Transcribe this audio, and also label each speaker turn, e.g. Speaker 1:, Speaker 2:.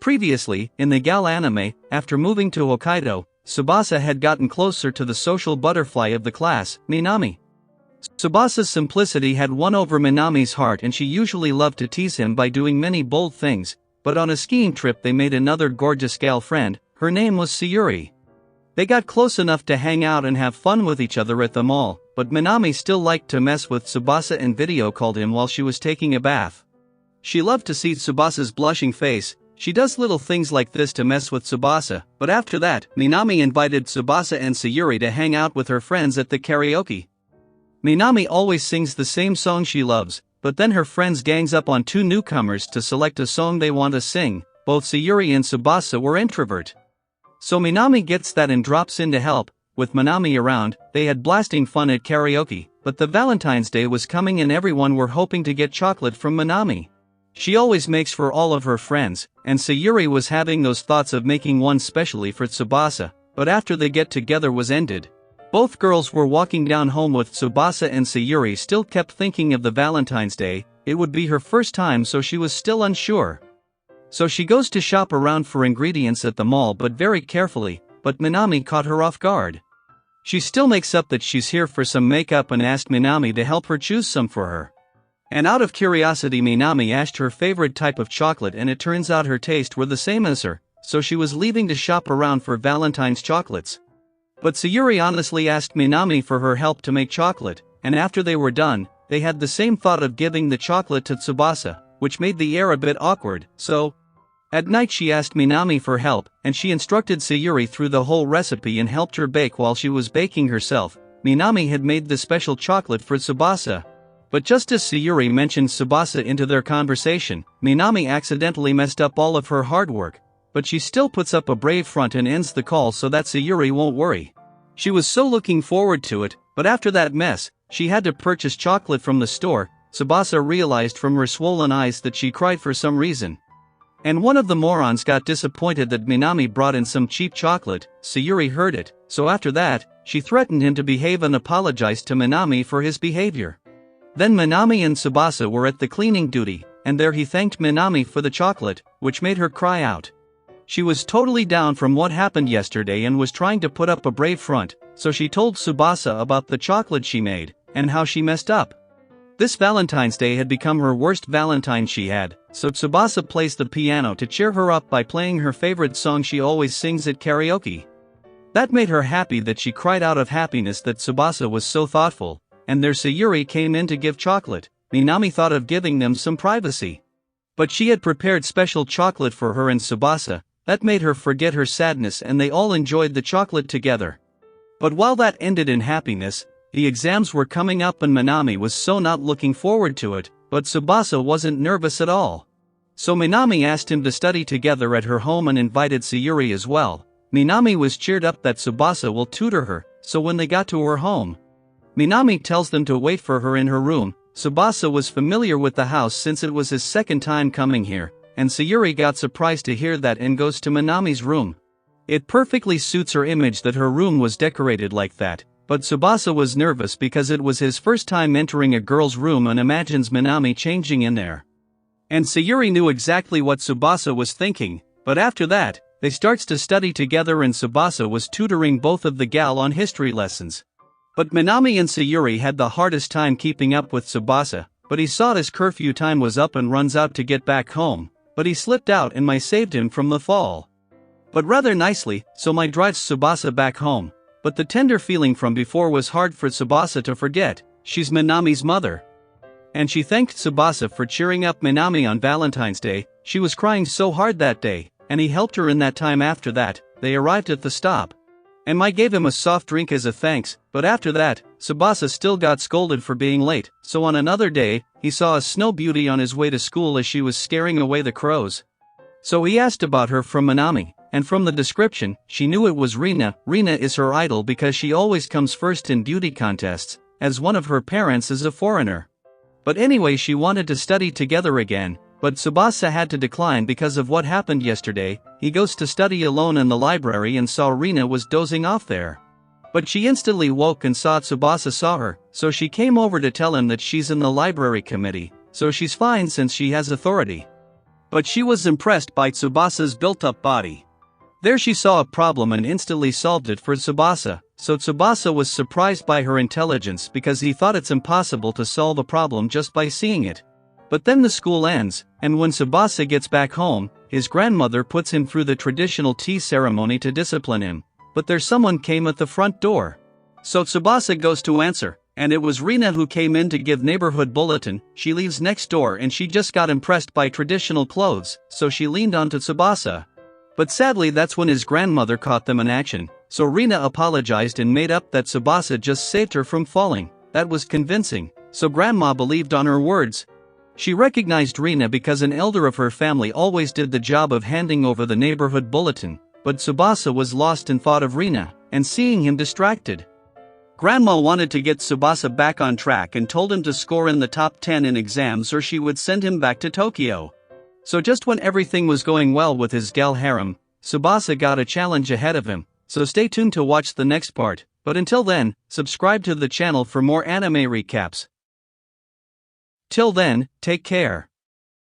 Speaker 1: Previously, in the Gal anime, after moving to Hokkaido, Tsubasa had gotten closer to the social butterfly of the class, Minami. Tsubasa's simplicity had won over Minami's heart, and she usually loved to tease him by doing many bold things, but on a skiing trip they made another gorgeous gal friend. Her name was Sayuri. They got close enough to hang out and have fun with each other at the mall, but Minami still liked to mess with Tsubasa and video called him while she was taking a bath. She loved to see Tsubasa's blushing face. She does little things like this to mess with Tsubasa, but after that, Minami invited Tsubasa and Sayuri to hang out with her friends at the karaoke. Minami always sings the same song she loves, but then her friends gangs up on two newcomers to select a song they want to sing. Both Sayuri and Tsubasa were introvert. So Minami gets that and drops in to help. With Minami around, they had blasting fun at karaoke, but the Valentine's Day was coming and everyone were hoping to get chocolate from Minami. She always makes for all of her friends, and Sayuri was having those thoughts of making one specially for Tsubasa, but after the get-together was ended, both girls were walking down home with Tsubasa, and Sayuri still kept thinking of the Valentine's Day. It would be her first time, so she was still unsure. So she goes to shop around for ingredients at the mall, but very carefully, but Minami caught her off guard. She still makes up that she's here for some makeup and asked Minami to help her choose some for her. And out of curiosity, Minami asked her favorite type of chocolate, and it turns out her taste were the same as her, so she was leaving to shop around for Valentine's chocolates. But Sayuri honestly asked Minami for her help to make chocolate, and after they were done, they had the same thought of giving the chocolate to Tsubasa, which made the air a bit awkward. So, at night she asked Minami for help, and she instructed Sayuri through the whole recipe and helped her bake. While she was baking herself, Minami had made the special chocolate for Tsubasa. But just as Sayuri mentioned Tsubasa into their conversation, Minami accidentally messed up all of her hard work, but she still puts up a brave front and ends the call so that Sayuri won't worry. She was so looking forward to it, but after that mess, she had to purchase chocolate from the store. Tsubasa realized from her swollen eyes that she cried for some reason. And one of the morons got disappointed that Minami brought in some cheap chocolate. Sayuri heard it, so after that, she threatened him to behave and apologized to Minami for his behavior. Then Minami and Tsubasa were at the cleaning duty, and there he thanked Minami for the chocolate, which made her cry out. She was totally down from what happened yesterday and was trying to put up a brave front, so she told Tsubasa about the chocolate she made, and how she messed up. This Valentine's Day had become her worst Valentine she had, so Tsubasa plays the piano to cheer her up by playing her favorite song she always sings at karaoke. That made her happy that she cried out of happiness that Tsubasa was so thoughtful. And their Sayuri came in to give chocolate. Minami thought of giving them some privacy. But she had prepared special chocolate for her and Tsubasa. That made her forget her sadness, and they all enjoyed the chocolate together. But while that ended in happiness, the exams were coming up and Minami was so not looking forward to it, but Tsubasa wasn't nervous at all. So Minami asked him to study together at her home and invited Sayuri as well. Minami was cheered up that Tsubasa will tutor her, so when they got to her home, Minami tells them to wait for her in her room. Tsubasa was familiar with the house since it was his second time coming here, and Sayuri got surprised to hear that and goes to Minami's room. It perfectly suits her image that her room was decorated like that, but Tsubasa was nervous because it was his first time entering a girl's room and imagines Minami changing in there. And Sayuri knew exactly what Tsubasa was thinking, but after that, they starts to study together and Tsubasa was tutoring both of the gal on history lessons. But Minami and Sayuri had the hardest time keeping up with Tsubasa, but he saw his curfew time was up and runs out to get back home, but he slipped out and Mai saved him from the fall. But rather nicely, so Mai drives Tsubasa back home, but the tender feeling from before was hard for Tsubasa to forget. She's Minami's mother. And she thanked Tsubasa for cheering up Minami on Valentine's Day. She was crying so hard that day, and he helped her in that time. After that, they arrived at the stop. And Mai gave him a soft drink as a thanks, but after that, Tsubasa still got scolded for being late, so on another day, he saw a snow beauty on his way to school as she was scaring away the crows. So he asked about her from Minami, and from the description, she knew it was Rina. Rina is her idol because she always comes first in beauty contests, as one of her parents is a foreigner. But anyway, she wanted to study together again, but Tsubasa had to decline because of what happened yesterday. He goes to study alone in the library and saw Rina was dozing off there. But she instantly woke and saw Tsubasa saw her, so she came over to tell him that she's in the library committee, so she's fine since she has authority. But she was impressed by Tsubasa's built-up body. There she saw a problem and instantly solved it for Tsubasa, so Tsubasa was surprised by her intelligence because he thought it's impossible to solve a problem just by seeing it. But then the school ends, and when Tsubasa gets back home, his grandmother puts him through the traditional tea ceremony to discipline him. But there's someone came at the front door. So Tsubasa goes to answer, and it was Rina who came in to give neighborhood bulletin. She leaves next door and she just got impressed by traditional clothes, so she leaned onto Tsubasa. But sadly that's when his grandmother caught them in action, so Rina apologized and made up that Tsubasa just saved her from falling. That was convincing, so grandma believed on her words. She recognized Rina because an elder of her family always did the job of handing over the neighborhood bulletin, but Tsubasa was lost in thought of Rina, and seeing him distracted. Grandma wanted to get Tsubasa back on track and told him to score in the top 10 in exams or she would send him back to Tokyo. So just when everything was going well with his gal harem, Tsubasa got a challenge ahead of him, so stay tuned to watch the next part, but until then, subscribe to the channel for more anime recaps. Till then, take care.